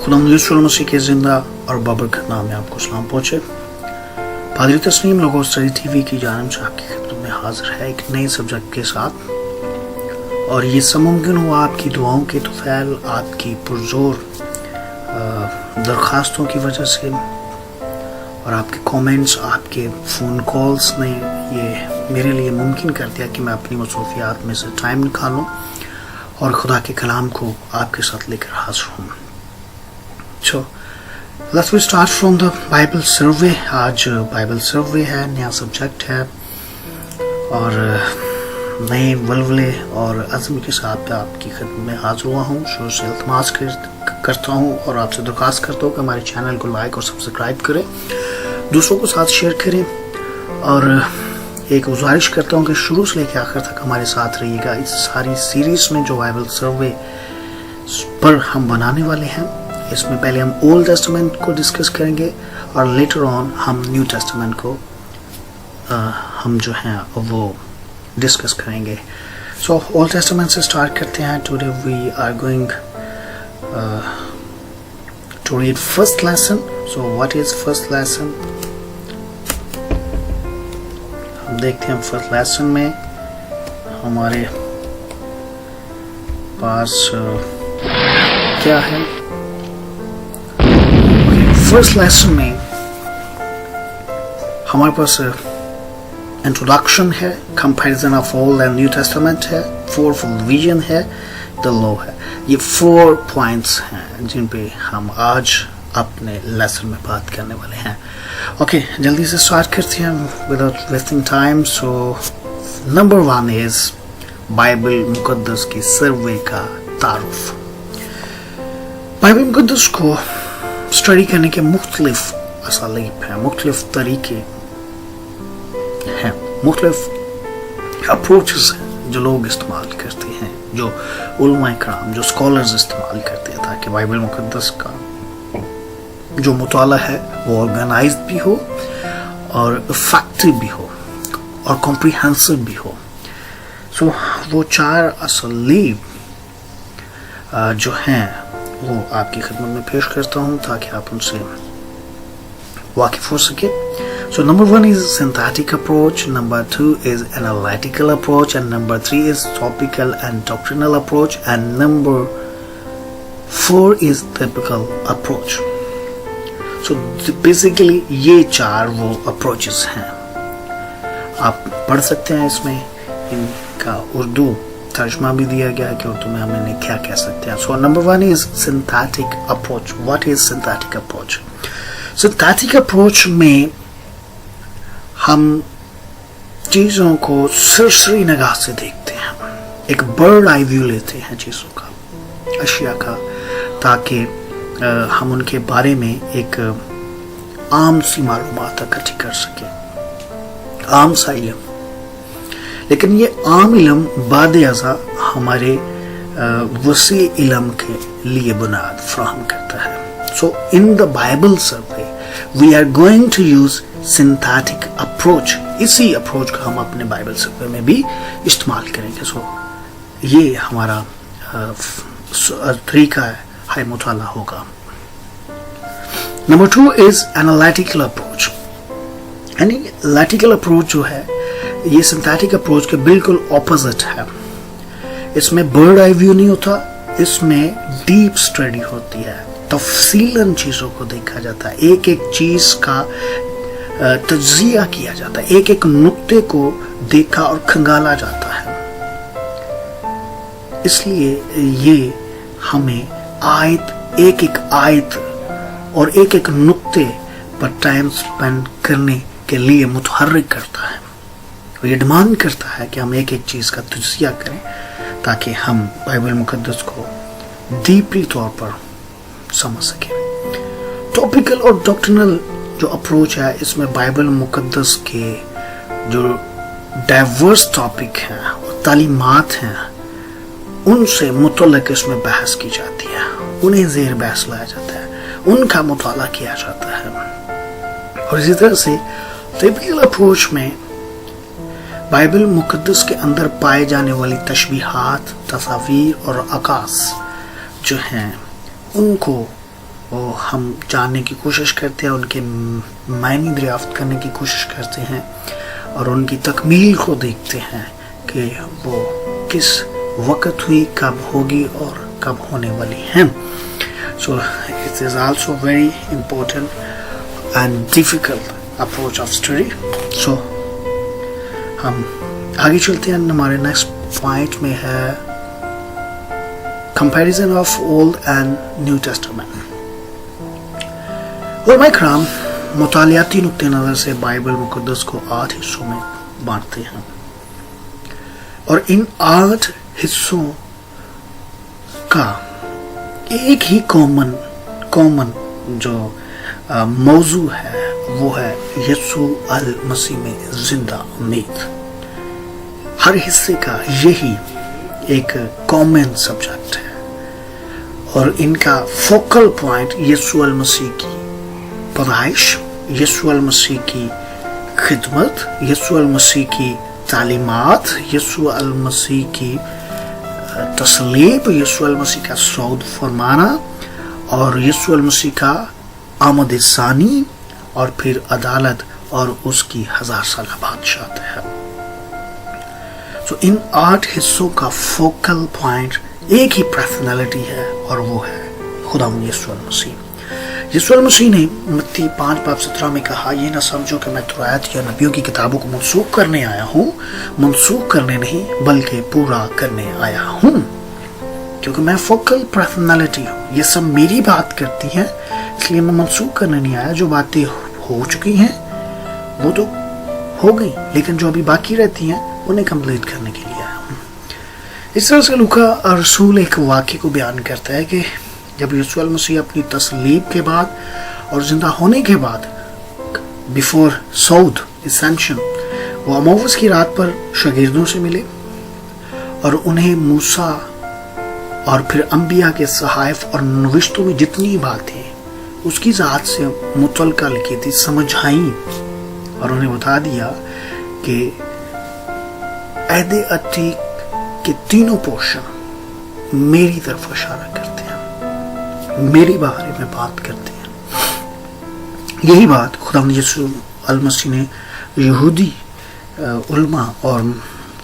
खुदावंद यीशु मसीह के जिंदा और बाबरकत नाम में आपको सलाम पहुँचे। पादरी तस्नीम लोगो स्टडी टीवी की जानिब से आपकी खिदमत में हाजिर है एक नए सब्जेक्ट के साथ, और ये मुमकिन हुआ आपकी दुआओं के तुफैल, आपकी पुरजोर दरख्वास्तों की वजह से और आपके कमेंट्स, आपके फ़ोन कॉल्स ने ये मेरे लिए मुमकिन कर दिया कि मैं अपनी मसरूफियात में से टाइम निकालूं और खुदा के कलाम को आपके साथ लेकर हाजिर हूँ। So, let's start from the Bible survey. आज बाइबल सर्वे है, नया सब्जेक्ट है और नए वल्वले और अज़्म के साथ आपकी खिदमत में हाजिर हुआ हूँ। शुरू से इल्तिमास करता हूँ और आपसे दरख्वास्त करता हूँ कि हमारे चैनल को लाइक और सब्सक्राइब करें, दूसरों को साथ शेयर करें, और एक गुजारिश करता हूँ कि शुरू से लेकर आखिर तक हमारे साथ रहिएगा इस सारी सीरीज में जो बाइबल सर्वे पर हम बनाने वाले हैं। इसमें पहले हम ओल्ड टेस्टामेंट को डिस्कस करेंगे और लेटर ऑन हम न्यू टेस्टामेंट को हम जो हैं वो डिस्कस करेंगे। सो ओल्ड टेस्टामेंट से स्टार्ट करते हैं। Today we are going to read first lesson. So what is first lesson? हम देखते हैं फर्स्ट लेसन में हमारे पास क्या है। फर्स्ट लेसन में हमारे पास इंट्रोडक्शन है, comparison of old and new testament है, फोरफोल्ड विजन है, द लॉ है। ये 4 पॉइंट्स हैं जिन पे हम आज अपने लेसन में बात करने वाले हैं। ओके, जल्दी से स्टार्ट करते हैं without wasting time. So number 1 is Bible मुकद्दस की सर्वे का तारुफ। बाइबल मुकद्दस को स्टडी करने के मुख्तलिफ असालीब हैं, मुख्तलिफ तरीके हैं, मुख्तलिफ अप्रोचेस हैं जो लोग इस्तेमाल करते हैं, जो उलमा इकराम, जो स्कॉलर्स इस्तेमाल करते हैं, ताकि बाइबल मुकद्दस का जो मुताला है वो ऑर्गेनाइज्ड भी हो और इफेक्टिव भी हो और कॉम्प्रिहेंसिव भी हो। सो वो 4 असालीब जो हैं वो आपकी खिदमत में पेश करता हूँ ताकि आप उनसे वाकिफ हो सके। So number 1 is synthetic approach, number 2 is analytical approach, and number 3 is topical and doctrinal approach, and number 4 is typical approach. So basically ये 4 वो approaches हैं। आप पढ़ सकते हैं, इसमें इनका उर्दू तर्जमा भी दिया गया कि उर्दू में हम इन्हें क्या कह सकते हैं। सो number 1 is synthetic approach. What is synthetic approach? Synthetic approach में हम चीज़ों को सरसरी निगाह से देखते हैं, एक बर्ड आई व्यू लेते हैं चीज़ों का, अशिया का, ताकि हम उनके बारे में एक आम सी मालूमात इकट्ठी कर सकें, आम सा इल्म। लेकिन ये आम इल्म बाद-ए-अज़ा हमारे वसी इल्म के लिए बुनियाद फराहम करता है। So in the Bible survey we are going to use synthetic approach. इसी अप्रोच का हम अपने बाइबल सर्वे में भी इस्तेमाल करेंगे। सो ये हमारा तरीका है मुताला होगा। Number 2 is analytical approach. Analytical approach जो है ये सिंथेटिक अप्रोच के बिल्कुल ऑपोजिट है। इसमें बर्ड आई व्यू नहीं होता, इसमें डीप स्टडी होती है, तफसीलन चीज़ों को देखा जाता है, एक एक चीज़ का तज्जिया किया जाता है, एक एक नुक्ते को देखा और खंगाला जाता है। इसलिए ये हमें एक एक आयत और एक एक नुक्ते पर टाइम स्पेंड करने के लिए मुतहर्रिक करता है। ये डिमांड करता है कि हम एक एक चीज़ का तज्जिया करें ताकि हम बाइबल मुकद्दस को डीपली तौर पर समझ सकें। टॉपिकल और डॉक्ट्रिनल जो अप्रोच है, इसमें बाइबल मुकद्दस के जो डाइवर्स टॉपिक हैं और तालीमात हैं उनसे मुतल्लिक इसमें बहस की जाती है, उन्हें ज़ेर बहस लाया जाता है, उनका मुताला किया जाता है। और इसी तरह से टिपिकल अप्रोच में बाइबल मुकद्दस के अंदर पाए जाने वाली तशबीहात, तस्वीर और अकास जो हैं ان کو ہم جاننے کی کوشش کرتے ہیں, ان کے معنی دریافت کرنے کی کوشش کرتے ہیں, اور ان کی تکمیل کو دیکھتے ہیں کہ وہ کس وقت ہوئی, کب ہوگی اور کب ہونے والی ہیں. So it is also very important and difficult approach of study. So ہم آگے چلتے ہیں. ہمارے نیکسٹ پوائنٹ میں ہے comparison of Old and New Testament. علماء کرام مطالعاتی نقطہ نظر سے بائبل مقدس کو 8 حصوں میں بانٹتے ہیں, اور ان 8 حصوں کا ایک ہی کامن جو موضوع ہے وہ ہے یسوع المسیح میں زندہ امید. ہر حصے کا یہی ایک کامن سبجیکٹ ہے, اور ان کا فوکل پوائنٹ یسوع المسیح کی پیدائش, یسوع المسیح کی خدمت, یسوع المسیح کی تعلیمات, یسوع المسیح کی تصلیب, یسوع المسیح کا صعود فرمانا, اور یسوع المسیح کا آمد ثانی, اور پھر عدالت اور اس کی 1000 سالہ بادشاہت ہے. تو ان 8 حصوں کا فوکل پوائنٹ ایک ہی پرسنالٹی ہے, اور وہ ہے خداوند یسوع المسیح. یسوع المسیح نے متی 5:17 میں کہا, یہ نہ سمجھو کہ میں تورات یا نبیوں کی کتابوں کو منسوخ کرنے آیا ہوں, منسوخ کرنے نہیں بلکہ پورا کرنے آیا ہوں. کیونکہ میں فوکل پرسنالٹی ہوں, یہ سب میری بات کرتی ہیں, اس لیے میں منسوخ کرنے نہیں آیا. جو باتیں ہو چکی ہیں وہ تو ہو گئی, لیکن جو ابھی باقی رہتی ہیں انہیں کمپلیٹ کرنے کے لیے آیا ہوں. اس طرح سے لوکا رسول ایک واقعے کو بیان کرتا ہے کہ جب یسوع المسیح اپنی تصلیب کے بعد اور زندہ ہونے کے بعد بیفور صعود اسینشن, وہ اموس کی رات پر شاگردوں سے ملے اور انہیں موسیٰ اور پھر انبیاء کے صحائف اور نوشتوں میں جتنی باتیں اس کی ذات سے متعلقہ لکھی تھی سمجھائیں, اور انہیں بتا دیا کہ عہد عتیق کے تینوں پورشن میری طرف اشارہ کرتے ہیں, میری بارے میں بات کرتے ہیں. یہی بات خداوند یسوع المسیح نے یہودی علماء اور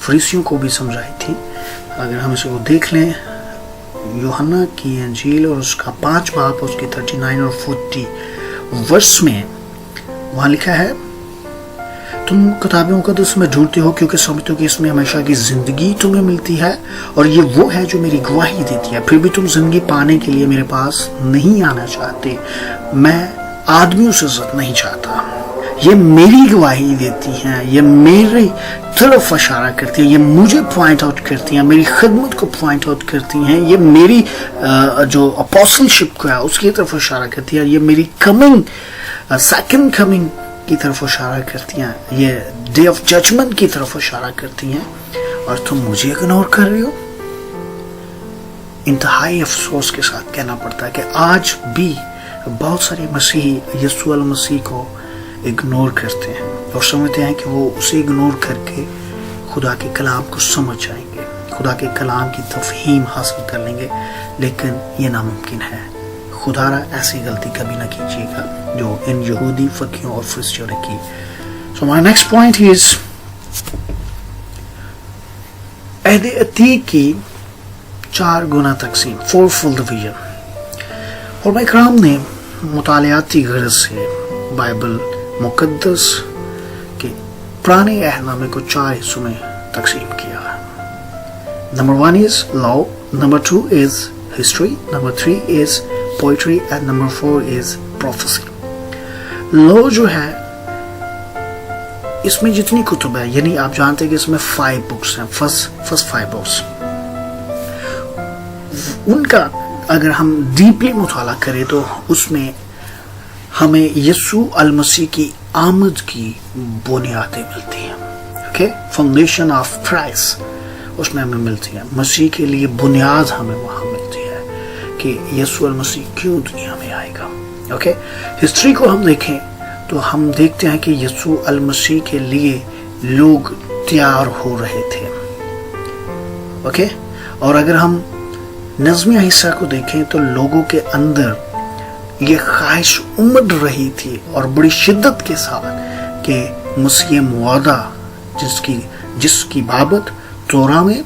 فریسیوں کو بھی سمجھائی تھی. اگر ہم اسے وہ دیکھ لیں, یوحنا کی انجیل اور اس کا 5 باب, اس کی 39 اور 40 ورس میں وہاں لکھا ہے, تم کتاب مقدس میں ڈھونڈتے ہو کیونکہ سمجھتے ہو کہ اس میں ہمیشہ کی زندگی تمہیں ملتی ہے, اور یہ وہ ہے جو میری گواہی دیتی ہے. پھر بھی تم زندگی پانے کے لیے میرے پاس نہیں آنا چاہتے. میں آدمیوں سے عزت نہیں چاہتا, یہ میری گواہی دیتی ہیں, یہ میری طرف اشارہ کرتی ہیں, یہ مجھے پوائنٹ آؤٹ کرتی ہیں, میری خدمت کو پوائنٹ آؤٹ کرتی ہیں, یہ میری جو اپوسلشپ کو ہے اس کی طرف اشارہ کرتی ہیں, یہ میری کمنگ, سیکنڈ کمنگ کی طرف اشارہ کرتی ہیں, یہ ڈے آف ججمنٹ کی طرف اشارہ کرتی ہیں, اور تم مجھے اگنور کر رہے ہو. انتہائی افسوس کے ساتھ کہنا پڑتا ہے کہ آج بھی بہت سارے مسیحی یسوع المسیح کو اگنور کرتے ہیں اور سمجھتے ہیں کہ وہ اسے اگنور کر کے خدا کے کلام کو سمجھ جائیں گے, خدا کے کلام کی تفہیم حاصل کر لیں گے, لیکن یہ ناممکن ہے. خدا را ایسی غلطی کبھی نہ کیجیے گا جو ان یہودی فقیوں اور فریسیوں نے کی. So my next point is عہد عتیق کی 4 گنا تقسیم, 4-fold division. اور میں کرام نے مطالعاتی غرض سے بائبل مقدس کے پرانے عہد نامے کو 4 حصوں میں تقسیم کیا. Number 1 is law, number 2 is history, number 3 is poetry, and number 4 is prophecy. law جو ہے اس میں جتنی کتب ہے, یعنی آپ جانتے ہیں کہ اس میں 5 books ہیں, first 5 books, ان کا اگر ہم ڈیپلی مطالعہ کریں تو اس میں ہمیں یسوع المسیح کی آمد کی بنیادیں ملتی ہیں. اوکے, فاؤنڈیشن آف کرائسٹ اس میں ہمیں ملتی ہے. مسیح کے لیے بنیاد ہمیں وہاں ملتی ہے کہ یسوع المسیح کیوں دنیا میں آئے گا. اوکے, ہسٹری کو ہم دیکھیں تو ہم دیکھتے ہیں کہ یسوع المسیح کے لیے لوگ تیار ہو رہے تھے. اوکے, اور اگر ہم नज़्म ईसा को देखें तो लोगों के अंदर ये ख्वाहिश उमड़ रही थी और बड़ी शिद्दत के साथ कि मसीह मुआदा जिसकी बाबत तोरा में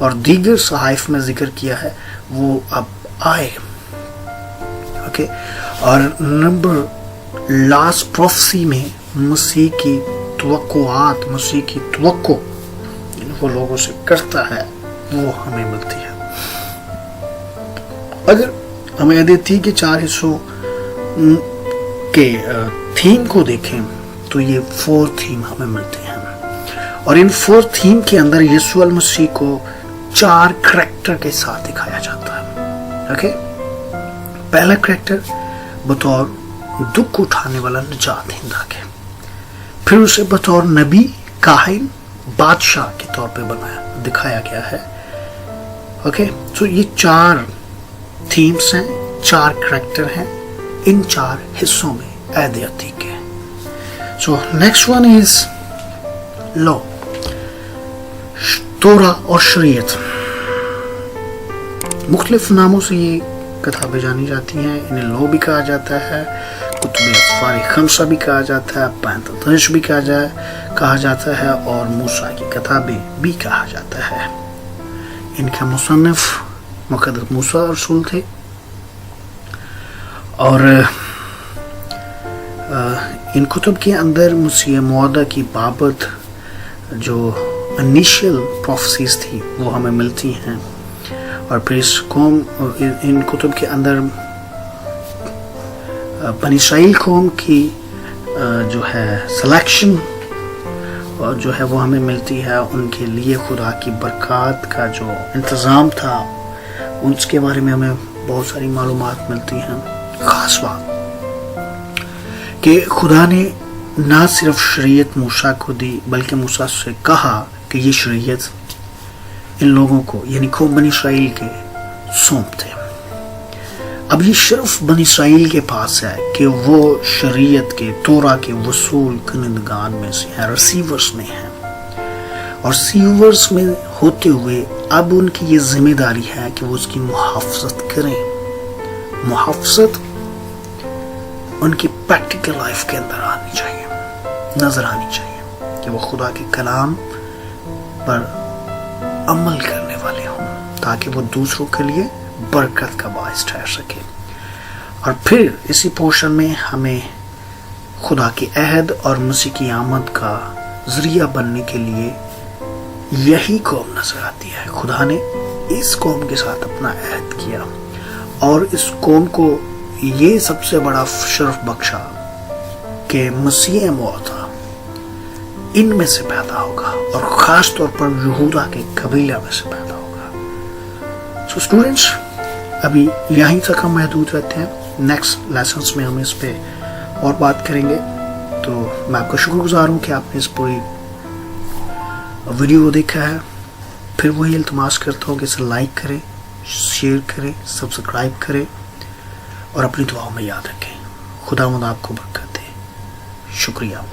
और दीगर सहाइफ में जिक्र किया है वो अब आए. ओके, और नंबर लास्ट प्रोफेसी में मसीह की तवक्कुआत, मसीह की तवक्को वो लोगों से करता है वो हमें मिलती है. अगर हम अहद के 4 हिस्सों के थीम को देखें तो ये 4 थीम हमें मिलते हैं और इन 4 थीम के अंदर यीशु अल मसीह को 4 करैक्टर के साथ दिखाया जाता है. ओके, पहला करैक्टर बतौर दुख उठाने वाला निजात हिंदा के, फिर उसे बतौर नबी, काहिन, बादशाह के तौर पे दिखाया गया है. ओके, तो ये 4 थीम्स हैं, 4 करैक्टर हैं इन 4 हिस्सों में अहद अतीक के. So next one is law, तोरा और शरीयत. मुख्तलिफ नामों से ये किताबें जानी जाती हैं. इन्हें लॉ भी कहा जाता है, कुतुब अत्फार खमसा भी कहा जाता है, पैंतालीस भी कहा जाता है और मूसा की किताबें भी कहा जाता है. इनके मुसन्निफ मुक़द्दस मूसा रसूल थे और इन कुतुब के अंदर मसीह मौदा की बाबत जो इनिशियल प्रोफेसीज थी वो हमें मिलती हैं. और फिर इस कौम, इन कुतुब के अंदर बनी इसराइल कौम की जो है सिलेक्शन और जो है वो हमें मिलती है. उनके लिए खुदा की बरकत का जो इंतज़ाम था उसके बारे में हमें बहुत सारी मालूमात मिलती हैं. ख़ास बात कि खुदा ने ना सिर्फ शरीयत मूसा को दी बल्कि मूसा से कहा कि ये शरीयत इन लोगों को यानी कौम बनी इसराइल के सौंप दे. अब ये सिर्फ बनी इसराइल के पास है कि वो शरीयत के, तोरा के वसूल करनेगान में से हैं, रिसीवर्स में हैं. और रिसीवर्स में होते हुए अब उनकी ये जिम्मेदारी है कि वो उसकी मुहाफ़ज़त करें. मुहाफ़ज़त उनकी प्रैक्टिकल लाइफ के अंदर आनी चाहिए, नजर आनी चाहिए कि वो खुदा के कलाम पर अमल करने वाले हों ताकि वो दूसरों के लिए बरकत का बाइस ठहर सके. और फिर इसी पोर्शन में हमें खुदा की अहद और मसीह की आमद का जरिया बनने के लिए यही कौम नजर आती है. खुदा ने इस कौम के साथ अपना अहद किया और इस कौम को ये सबसे बड़ा शर्फ बख्शा कि मसीह मौत इनमें से पैदा होगा और ख़ास तौर पर यहूदा के कबीला में से पैदा होगा. सो स्टूडेंट्स, अभी यहीं तक हम महदूद रहते हैं. नेक्स्ट लेसन्स में हम इस पे और बात करेंगे. तो मैं आपका शुक्रगुजार हूँ कि आपने इस पूरी वीडियो को देखा है. फिर वही इल्तिमास करता हूँ कि इसे लाइक करें, शेयर करें, सब्सक्राइब करें और अपनी दुआओं में याद रखें. खुदावंद आपको बरकत दे. शुक्रिया.